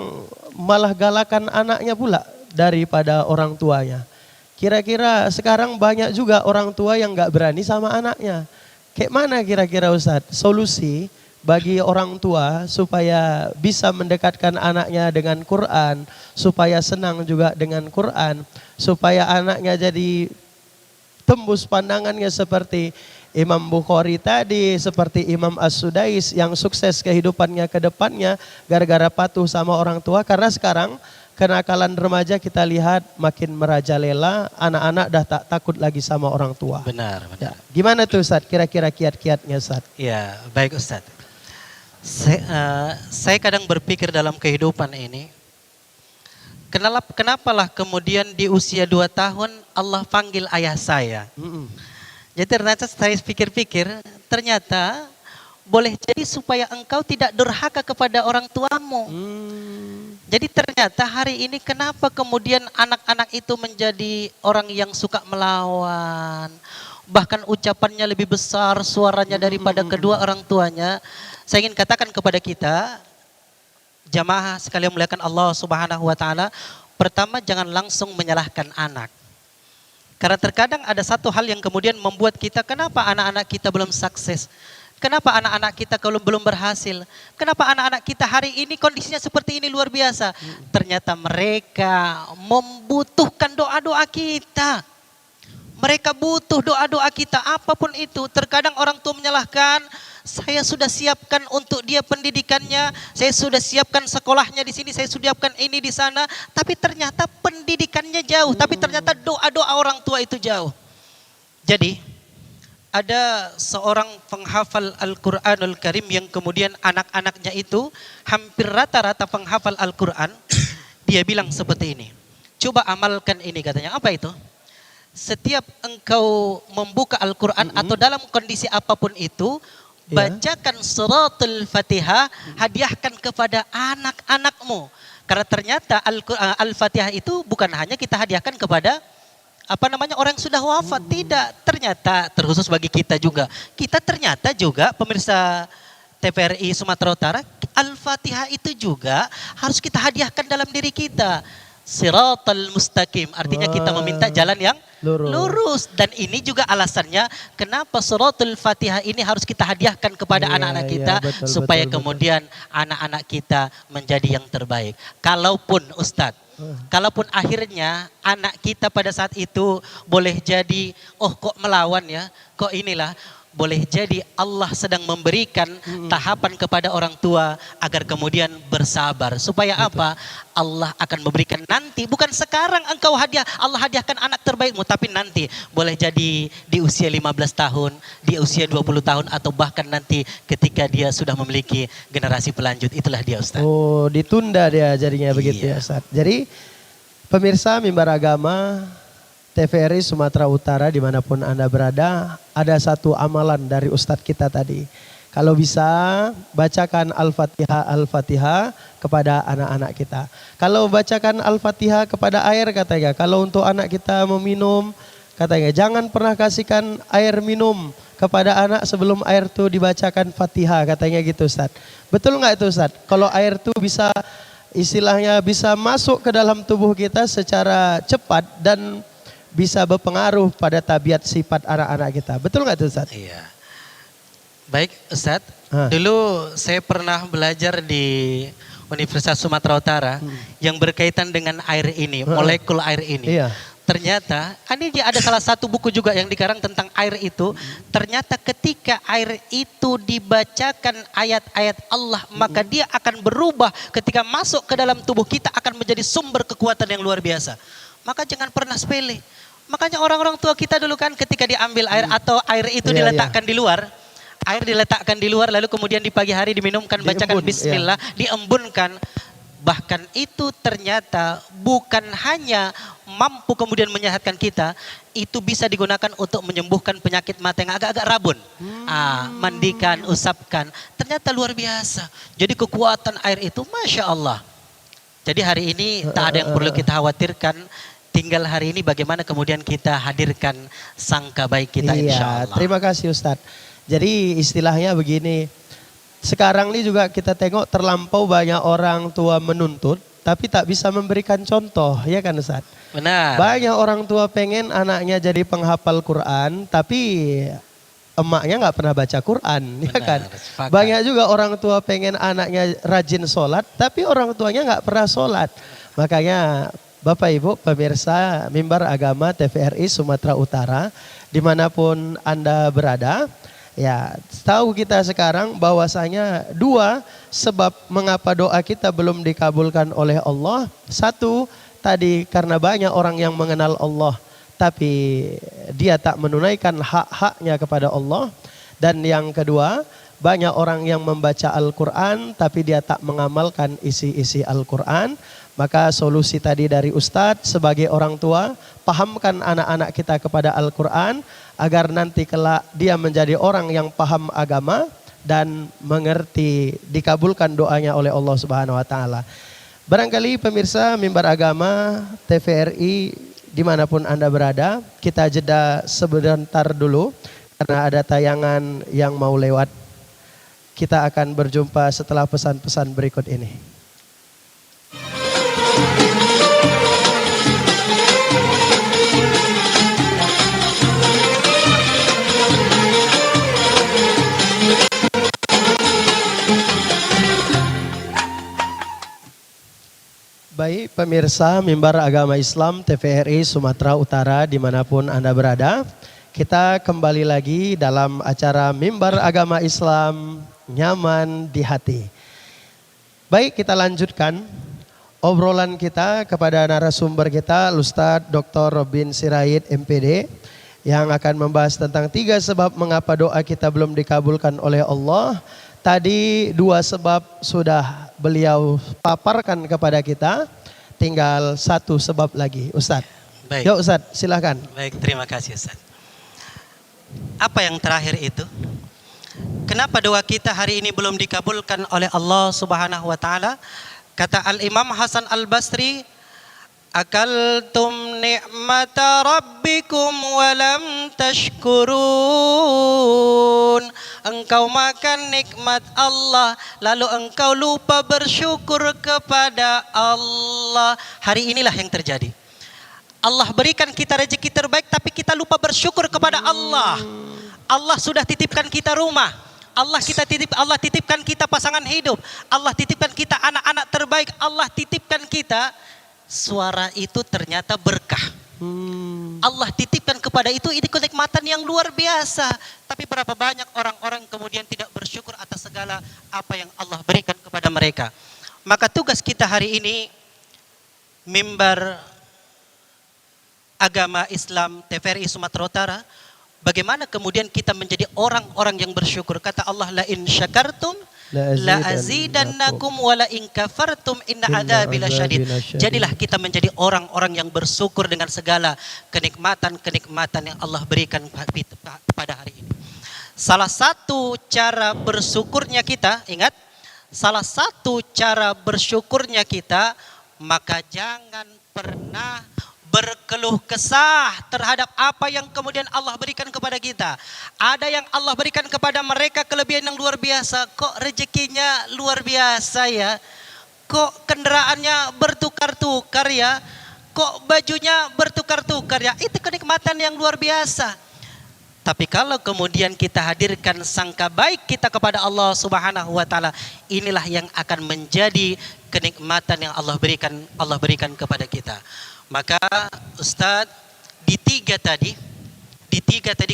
malah galakan anaknya pula daripada orang tuanya. Kira-kira sekarang banyak juga orang tua yang nggak berani sama anaknya. Kayak mana kira-kira Ustadz solusi bagi orang tua supaya bisa mendekatkan anaknya dengan Quran, supaya senang juga dengan Quran, supaya anaknya jadi tembus pandangannya seperti Imam Bukhari tadi, seperti Imam As-Sudais yang sukses kehidupannya ke depannya gara-gara patuh sama orang tua. Karena sekarang kenakalan remaja kita lihat makin merajalela, anak-anak dah tak takut lagi sama orang tua. Benar, benar. Ya. Gimana tuh Ustaz kira-kira kiat-kiatnya Ustaz? Ya, baik Ustaz. Saya kadang berpikir dalam kehidupan ini, kenapalah kemudian di usia 2 tahun Allah panggil ayah saya. Jadi ternyata saya pikir-pikir, ternyata boleh jadi supaya engkau tidak durhaka kepada orang tuamu. Jadi ternyata hari ini kenapa kemudian anak-anak itu menjadi orang yang suka melawan, bahkan ucapannya lebih besar suaranya daripada kedua orang tuanya. Saya ingin katakan kepada kita, jamaah sekalian muliakan Allah Subhanahu wa taala, pertama jangan langsung menyalahkan anak. Karena terkadang ada satu hal yang kemudian membuat kita, kenapa anak-anak kita belum sukses? Kenapa anak-anak kita kalau belum berhasil? Kenapa anak-anak kita hari ini kondisinya seperti ini luar biasa? Ternyata mereka membutuhkan doa-doa kita. Mereka butuh doa-doa kita apapun itu. Terkadang orang tua menyalahkan, saya sudah siapkan untuk dia pendidikannya, saya sudah siapkan sekolahnya di sini, saya sudah siapkan ini di sana, tapi ternyata pendidikannya jauh, tapi ternyata doa-doa orang tua itu jauh. Jadi ada seorang penghafal Al-Quranul Karim yang kemudian anak-anaknya itu hampir rata-rata penghafal Al-Quran. Dia bilang seperti ini, coba amalkan ini katanya. Apa itu? Setiap engkau membuka Al-Quran atau dalam kondisi apapun itu, bacakan suratul Fatihah, hadiahkan kepada anak-anakmu. Karena ternyata Al-Fatihah itu bukan hanya kita hadiahkan kepada orang yang sudah wafat, tidak. Ternyata terkhusus bagi kita juga. Kita ternyata juga pemirsa TVRI Sumatera Utara, Al-Fatihah itu juga harus kita hadiahkan dalam diri kita. Siratal mustaqim, artinya kita meminta jalan yang lurus. Dan ini juga alasannya kenapa suratul Fatihah ini harus kita hadiahkan kepada anak-anak kita, betul, supaya betul. kemudian anak-anak kita menjadi yang terbaik. Kalaupun Ustadz, kalaupun akhirnya anak kita pada saat itu boleh jadi, oh kok melawan ya, kok inilah, boleh jadi Allah sedang memberikan tahapan kepada orang tua agar kemudian bersabar. Supaya apa? Allah akan memberikan nanti, bukan sekarang engkau Allah hadiahkan anak terbaikmu, tapi nanti boleh jadi di usia 15 tahun, di usia 20 tahun, atau bahkan nanti ketika dia sudah memiliki generasi pelanjut. Itulah dia Ustaz. Oh, ditunda dia jadinya begitu ya Ustaz. Jadi pemirsa Mimbar Agama TVRI Sumatera Utara dimanapun Anda berada, ada satu amalan dari Ustadz kita tadi. Kalau bisa bacakan Al-Fatihah kepada anak-anak kita. Kalau bacakan Al-Fatihah kepada air katanya, kalau untuk anak kita meminum katanya jangan pernah kasihkan air minum kepada anak sebelum air itu dibacakan Fatihah, katanya gitu Ustadz. Betul nggak itu Ustadz? Kalau air itu bisa istilahnya bisa masuk ke dalam tubuh kita secara cepat dan bisa berpengaruh pada tabiat sifat anak-anak kita. Betul nggak tuh Ustaz? Iya. Baik Ustaz, dulu saya pernah belajar di Universitas Sumatera Utara yang berkaitan dengan air ini, molekul air ini. Iya. Ternyata, ini ada salah satu buku juga yang dikarang tentang air itu. Ternyata ketika air itu dibacakan ayat-ayat Allah, maka dia akan berubah ketika masuk ke dalam tubuh kita, akan menjadi sumber kekuatan yang luar biasa. Maka jangan pernah sepele. Makanya orang-orang tua kita dulu kan ketika diambil air atau air itu diletakkan di luar. Air diletakkan di luar lalu kemudian di pagi hari diminumkan, bacakan bismillah, diembunkan. Bahkan itu ternyata bukan hanya mampu kemudian menyehatkan kita, itu bisa digunakan untuk menyembuhkan penyakit mata yang agak-agak rabun. Mandikan, usapkan. Ternyata luar biasa. Jadi kekuatan air itu Masya Allah. Jadi hari ini tak ada yang perlu kita khawatirkan. Tinggal hari ini bagaimana kemudian kita hadirkan sangka baik kita insya Allah. Terima kasih Ustadz. Jadi istilahnya begini, sekarang ini juga kita tengok terlampau banyak orang tua menuntut tapi tak bisa memberikan contoh, ya kan Ustaz? Benar. Banyak orang tua pengen anaknya jadi penghafal Quran tapi emaknya nggak pernah baca Quran, ya kan? Sepakat. Banyak juga orang tua pengen anaknya rajin sholat, tapi orang tuanya nggak pernah sholat. Makanya Bapak Ibu pemirsa Mimbar Agama TVRI Sumatera Utara, dimanapun Anda berada, ya tahu kita sekarang bahwasanya dua sebab mengapa doa kita belum dikabulkan oleh Allah. Satu, tadi karena banyak orang yang mengenal Allah, tapi dia tak menunaikan hak-haknya kepada Allah. Dan yang kedua, banyak orang yang membaca Al-Quran tapi dia tak mengamalkan isi-isi Al-Quran. Maka solusi tadi dari Ustadz sebagai orang tua, pahamkan anak-anak kita kepada Al-Quran agar nanti kelak dia menjadi orang yang paham agama dan mengerti, dikabulkan doanya oleh Allah Subhanahu wa taala. Barangkali pemirsa Mimbar Agama TVRI dimanapun Anda berada, kita jeda sebentar dulu karena ada tayangan yang mau lewat. Kita akan berjumpa setelah pesan-pesan berikut ini. Baik pemirsa Mimbar Agama Islam TVRI Sumatera Utara dimanapun Anda berada, kita kembali lagi dalam acara Mimbar Agama Islam Nyaman di Hati. Baik, kita lanjutkan obrolan kita kepada narasumber kita Ustadz Dr. Robin Sirait MPD yang akan membahas tentang 3 sebab mengapa doa kita belum dikabulkan oleh Allah. Tadi 2 sebab sudah beliau paparkan kepada kita, tinggal 1 sebab lagi. Ustadz, Baik. yuk Ustadz silahkan. Baik, terima kasih Ustaz. Apa yang terakhir itu? Kenapa doa kita hari ini belum dikabulkan oleh Allah Subhanahu wa taala? Kata Al-Imam Hasan Al-Basri, akaltum ni'mata rabbikum walam tashkurun. Engkau makan nikmat Allah lalu engkau lupa bersyukur kepada Allah. Hari inilah yang terjadi. Allah berikan kita rezeki terbaik tapi kita lupa bersyukur kepada Allah. Allah sudah titipkan kita rumah. Allah titipkan kita pasangan hidup. Allah titipkan kita anak-anak terbaik. Allah titipkan kita suara itu ternyata berkah. Allah titipkan kepada itu ini kenikmatan yang luar biasa. Tapi berapa banyak orang-orang kemudian tidak bersyukur atas segala apa yang Allah berikan kepada mereka. Maka tugas kita hari ini Mimbar Agama Islam TVRI Sumatera Utara, bagaimana kemudian kita menjadi orang-orang yang bersyukur. Kata Allah, la in syakartum la azidannakum wa la in kafartum inna adzabi lasyadid. Jadilah kita menjadi orang-orang yang bersyukur dengan segala kenikmatan-kenikmatan yang Allah berikan pada hari ini. Salah satu cara bersyukurnya kita, ingat, salah satu cara bersyukurnya kita, maka jangan pernah berkeluh kesah terhadap apa yang kemudian Allah berikan kepada kita. Ada yang Allah berikan kepada mereka kelebihan yang luar biasa. Kok rezekinya luar biasa ya? Kok kendaraannya bertukar-tukar ya? Kok bajunya bertukar-tukar ya? Itu kenikmatan yang luar biasa. Tapi kalau kemudian kita hadirkan sangka baik kita kepada Allah Subhanahu wa taala, inilah yang akan menjadi kenikmatan yang Allah berikan kepada kita. Maka Ustadz di tiga tadi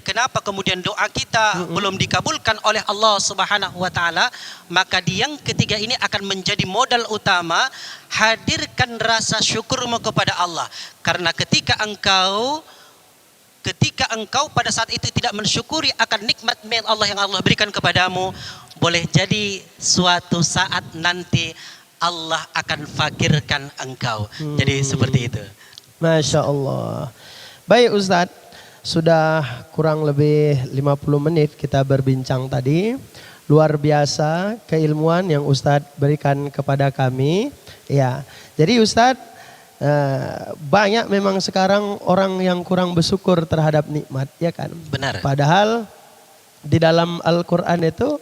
kenapa kemudian doa kita belum dikabulkan oleh Allah Subhanahu wa taala? Maka di yang ketiga ini akan menjadi modal utama, hadirkan rasa syukurmu kepada Allah. Karena ketika engkau pada saat itu tidak mensyukuri akan nikmat Allah yang Allah berikan kepadamu, boleh jadi suatu saat nanti Allah akan fakirkan engkau. Jadi seperti itu. Masya Allah. Baik Ustadz, sudah kurang lebih 50 menit kita berbincang tadi. Luar biasa keilmuan yang Ustadz berikan kepada kami. Ya, jadi Ustadz, banyak memang sekarang orang yang kurang bersyukur terhadap nikmat, ya kan? Benar. Padahal Di dalam Al-Quran itu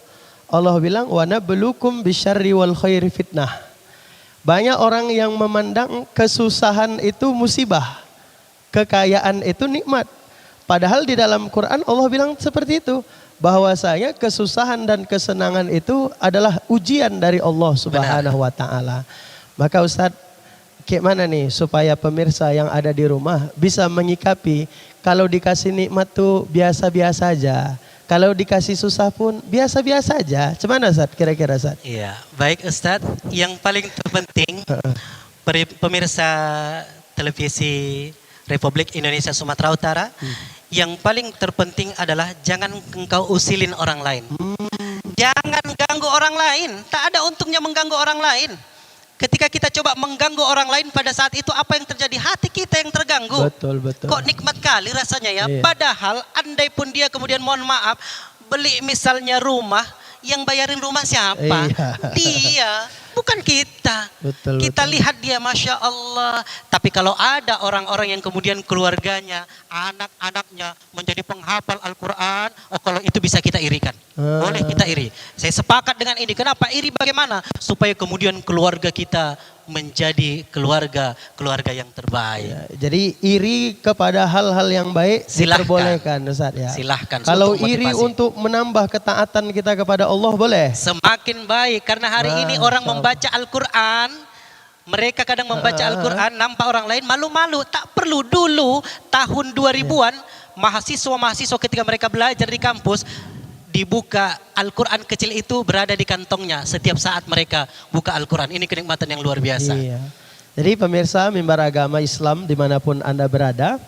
Allah bilang wa nabluukum bisyarri wal khairi fitnah. Banyak orang yang memandang kesusahan itu musibah, kekayaan itu nikmat. Padahal di dalam Quran Allah bilang seperti itu, bahwasanya kesusahan dan kesenangan itu adalah ujian dari Allah Subhanahu wa taala. Maka Ustadz, kayak mana nih supaya pemirsa yang ada di rumah bisa menyikapi kalau dikasih nikmat tuh biasa-biasa aja. Kalau dikasih susah pun biasa-biasa aja. Cemana Ustadz kira-kira Ustadz? Iya, baik Ustadz. Yang paling terpenting pemirsa televisi Republik Indonesia Sumatera Utara, yang paling terpenting adalah jangan engkau usilin orang lain. Jangan ganggu orang lain. Tak ada untungnya mengganggu orang lain. Ketika kita coba mengganggu orang lain, pada saat itu apa yang terjadi? Hati kita yang terganggu. Betul, betul. Kok nikmat kali rasanya ya. Iya. Padahal andai pun dia kemudian mohon maaf beli misalnya rumah, yang bayarin rumah siapa? Iya. Dia, bukan kita. Betul, Kita betul. lihat dia Masya Allah. Tapi kalau ada orang-orang yang kemudian keluarganya, anak-anaknya menjadi penghafal Al-Quran, oh kalau itu bisa kita irikan. Boleh kita iri. Saya sepakat dengan ini. Kenapa iri? Bagaimana? Supaya kemudian keluarga kita menjadi keluarga yang terbaik. Ya, jadi iri kepada hal-hal yang baik Silahkan. diperbolehkan Ustaz ya. Silahkan. Kalau untuk iri motivasi. untuk menambah ketaatan kita kepada Allah boleh. Semakin baik. Karena hari ini orang membaca Al-Quran, mereka kadang membaca Al-Quran, nampak orang lain malu-malu. Tak perlu. Dulu tahun 2000-an, mahasiswa-mahasiswa ketika mereka belajar di kampus, dibuka Al-Quran kecil itu berada di kantongnya setiap saat mereka buka Al-Quran. Ini kenikmatan yang luar biasa. Iya. Jadi pemirsa mimbar agama Islam dimanapun Anda berada,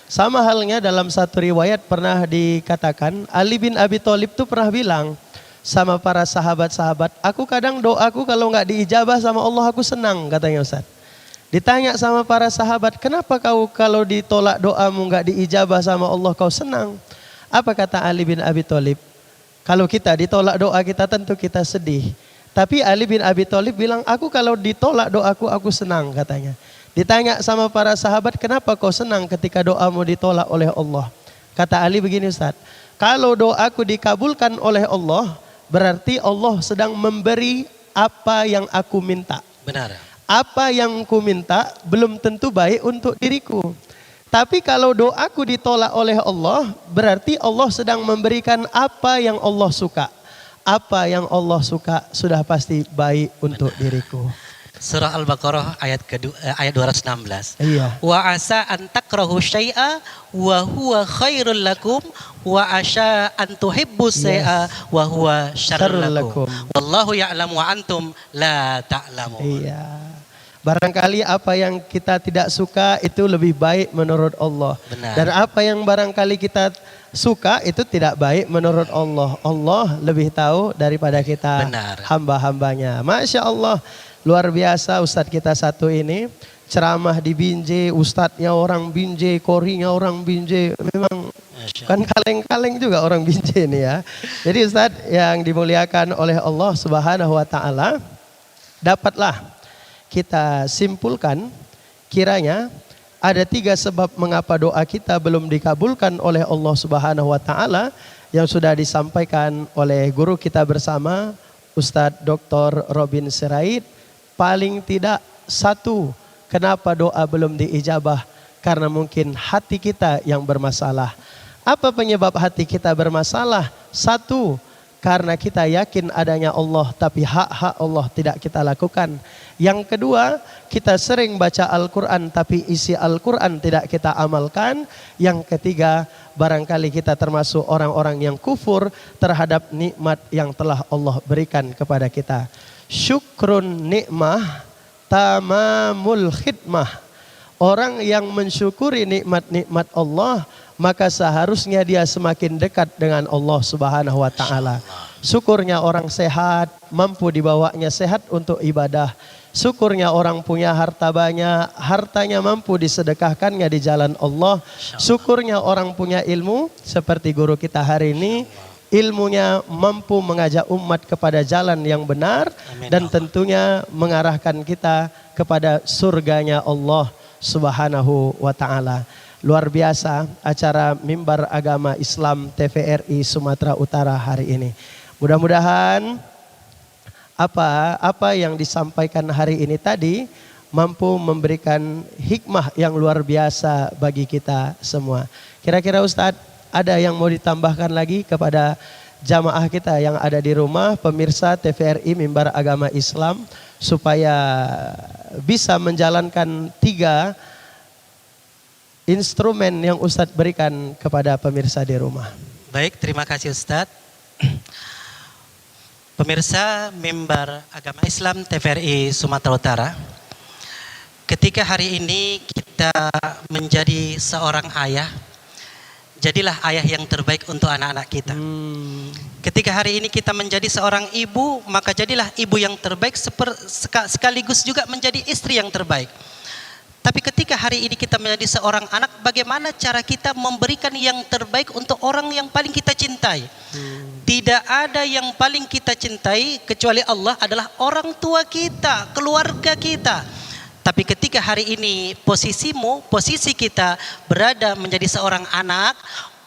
sama halnya dalam satu riwayat pernah dikatakan Ali bin Abi Thalib tuh pernah bilang sama para sahabat-sahabat, aku kadang doaku kalau nggak diijabah sama Allah aku senang, katanya Ustaz. Ditanya sama para sahabat, kenapa kau kalau ditolak doamu nggak diijabah sama Allah kau senang? Apa kata Ali bin Abi Thalib? Kalau kita ditolak doa kita tentu kita sedih. Tapi Ali bin Abi Thalib bilang, aku kalau ditolak doaku aku senang, katanya. Ditanya sama para sahabat, kenapa kau senang ketika doamu ditolak oleh Allah? Kata Ali begini Ustaz, kalau doaku dikabulkan oleh Allah, berarti Allah sedang memberi apa yang aku minta. Benar. Apa yang ku minta belum tentu baik untuk diriku. Tapi kalau doaku ditolak oleh Allah, berarti Allah sedang memberikan apa yang Allah suka. Apa yang Allah suka sudah pasti baik untuk diriku. Surah Al-Baqarah ayat 216. Iya. Wa asa an takrahu syai'a wa huwa khairul lakum wa asa an tuhibbu syai'a wa huwa syarrul lakum. Wallahu ya'lamu wa antum la ta'lamun. Iya. Barangkali apa yang kita tidak suka itu lebih baik menurut Allah. Benar. Dan apa yang barangkali kita suka itu tidak baik menurut Allah. Allah lebih tahu daripada kita hamba-hambanya. Masya Allah, luar biasa Ustadz kita satu ini. Ceramah di Binjai, ustadznya orang Binjai, korinya orang Binjai. Memang kan kaleng-kaleng juga orang Binjai ini ya. Jadi Ustadz yang dimuliakan oleh Allah Subhanahu wa taala, dapatlah kita simpulkan kiranya ada 3 sebab mengapa doa kita belum dikabulkan oleh Allah Subhanahu wa taala yang sudah disampaikan oleh guru kita bersama Ustadz Dr. Robin Sirait. Paling tidak 1, kenapa doa belum diijabah? Karena mungkin hati kita yang bermasalah. Apa penyebab hati kita bermasalah? 1, karena kita yakin adanya Allah tapi hak-hak Allah tidak kita lakukan. Yang kedua, kita sering baca Al-Quran tapi isi Al-Quran tidak kita amalkan. Yang ketiga, barangkali kita termasuk orang-orang yang kufur terhadap nikmat yang telah Allah berikan kepada kita. Syukrun nikmah tamamul khidmah. Orang yang mensyukuri nikmat-nikmat Allah, maka seharusnya dia semakin dekat dengan Allah Subhanahu wa taala. Syukurnya orang sehat, mampu dibawanya sehat untuk ibadah. Syukurnya orang punya harta banyak, hartanya mampu disedekahkannya di jalan Allah. Syukurnya orang punya ilmu, seperti guru kita hari ini, ilmunya mampu mengajak umat kepada jalan yang benar. Dan tentunya mengarahkan kita kepada surganya Allah Subhanahu wa ta'ala. luar biasa acara Mimbar Agama Islam TVRI Sumatera Utara hari ini. Mudah-mudahan apa yang disampaikan hari ini tadi mampu memberikan hikmah yang luar biasa bagi kita semua. Kira-kira Ustadz, ada yang mau ditambahkan lagi kepada jamaah kita yang ada di rumah, pemirsa TVRI Mimbar Agama Islam, supaya bisa menjalankan 3 instrumen yang Ustadz berikan kepada pemirsa di rumah. Baik, terima kasih Ustadz. Pemirsa Mimbar Agama Islam TVRI Sumatera Utara, ketika hari ini kita menjadi seorang ayah, jadilah ayah yang terbaik untuk anak-anak kita. Ketika hari ini kita menjadi seorang ibu, maka jadilah ibu yang terbaik sekaligus juga menjadi istri yang terbaik. Tapi ketika hari ini kita menjadi seorang anak, bagaimana cara kita memberikan yang terbaik untuk orang yang paling kita cintai? Tidak ada yang paling kita cintai kecuali Allah adalah orang tua kita, keluarga kita. Tapi ketika hari ini posisi kita berada menjadi seorang anak,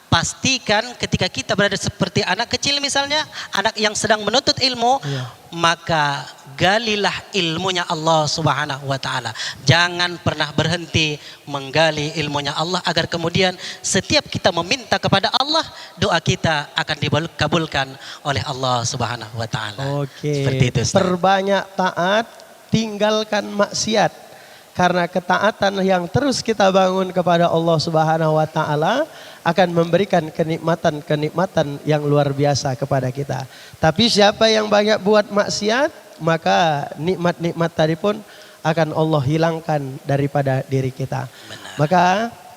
pastikan ketika kita berada seperti anak kecil misalnya, anak yang sedang menuntut ilmu, maka galilah ilmunya Allah Subhanahu wa taala. Jangan pernah berhenti menggali ilmunya Allah, agar kemudian setiap kita meminta kepada Allah, doa kita akan dikabulkan oleh Allah Subhanahu wa taala. Oke. Seperti itu, Ustaz. Perbanyak taat, tinggalkan maksiat. Karena ketaatan yang terus kita bangun kepada Allah Subhanahu wa taala akan memberikan kenikmatan-kenikmatan yang luar biasa kepada kita. Tapi siapa yang banyak buat maksiat, maka nikmat-nikmat tadi pun akan Allah hilangkan daripada diri kita. Benar. Maka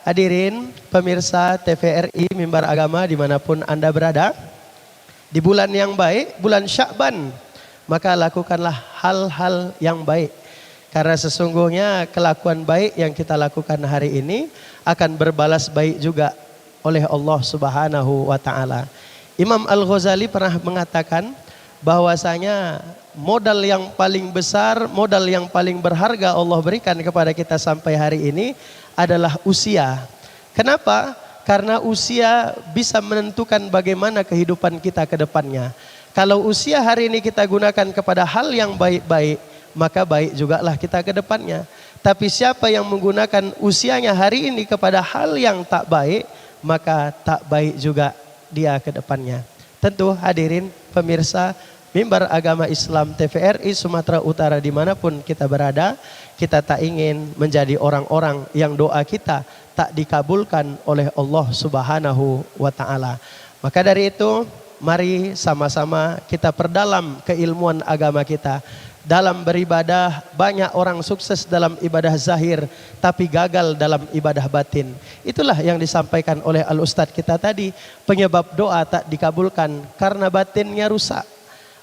hadirin pemirsa TVRI Mimbar Agama dimanapun Anda berada, di bulan yang baik, bulan Sya'ban, maka lakukanlah hal-hal yang baik. Karena sesungguhnya kelakuan baik yang kita lakukan hari ini akan berbalas baik juga oleh Allah Subhanahu wa taala. Imam Al-Ghazali pernah mengatakan bahwasanya modal yang paling besar, modal yang paling berharga Allah berikan kepada kita sampai hari ini adalah usia. Kenapa? Karena usia bisa menentukan bagaimana kehidupan kita ke depannya. Kalau usia hari ini kita gunakan kepada hal yang baik-baik, maka baik jugalah kita ke depannya. Tapi siapa yang menggunakan usianya hari ini kepada hal yang tak baik, maka tak baik juga dia ke depannya. Tentu hadirin pemirsa Mimbar Agama Islam TVRI Sumatera Utara dimanapun kita berada, kita tak ingin menjadi orang-orang yang doa kita tak dikabulkan oleh Allah Subhanahu wa taala. Maka dari itu, mari sama-sama kita perdalam keilmuan agama kita. Dalam beribadah, banyak orang sukses dalam ibadah zahir tapi gagal dalam ibadah batin. Itulah yang disampaikan oleh Al-Ustadz kita tadi. Penyebab doa tak dikabulkan karena batinnya rusak.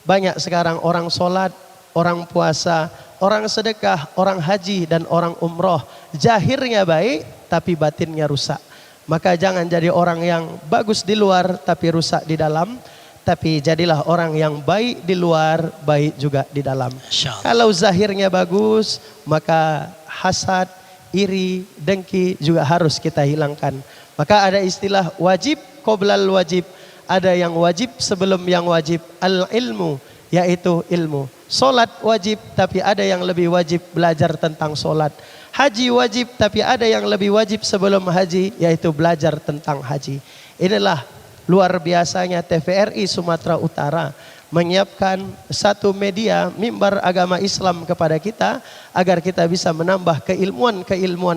Banyak sekarang orang sholat, orang puasa, orang sedekah, orang haji dan orang umroh. Zahirnya baik tapi batinnya rusak. Maka jangan jadi orang yang bagus di luar tapi rusak di dalam. Tapi jadilah orang yang baik di luar, baik juga di dalam. Kalau zahirnya bagus, maka hasad, iri, dengki juga harus kita hilangkan. Maka ada istilah wajib qoblal wajib. Ada yang wajib sebelum yang wajib. Al-ilmu, yaitu ilmu. Solat wajib, tapi ada yang lebih wajib belajar tentang solat. Haji wajib, tapi ada yang lebih wajib sebelum haji, yaitu belajar tentang haji. Inilah luar biasanya TVRI Sumatera Utara menyiapkan satu media Mimbar Agama Islam kepada kita agar kita bisa menambah keilmuan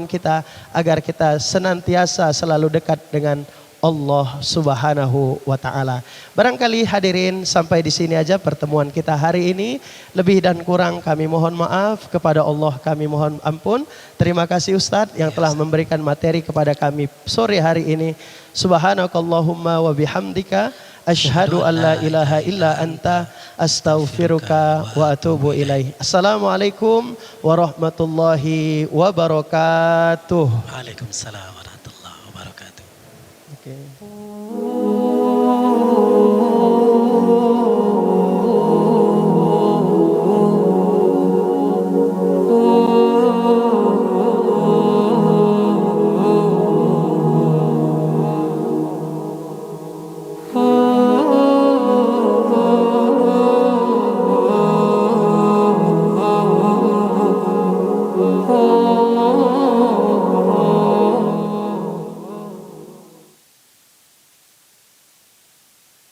kita, agar kita senantiasa selalu dekat dengan Allah Subhanahu wa taala. Barangkali hadirin sampai di sini aja pertemuan kita hari ini. Lebih dan kurang kami mohon maaf, kepada Allah kami mohon ampun. Terima kasih Ustadz yang telah memberikan materi kepada kami sore hari ini. Subhanakallahumma wa bihamdika asyhadu an la ilaha illa anta astaghfiruka wa atubu ilaih. Assalamualaikum warahmatullahi wabarakatuh. Waalaikumsalam warahmatullahi wabarakatuh. Okay.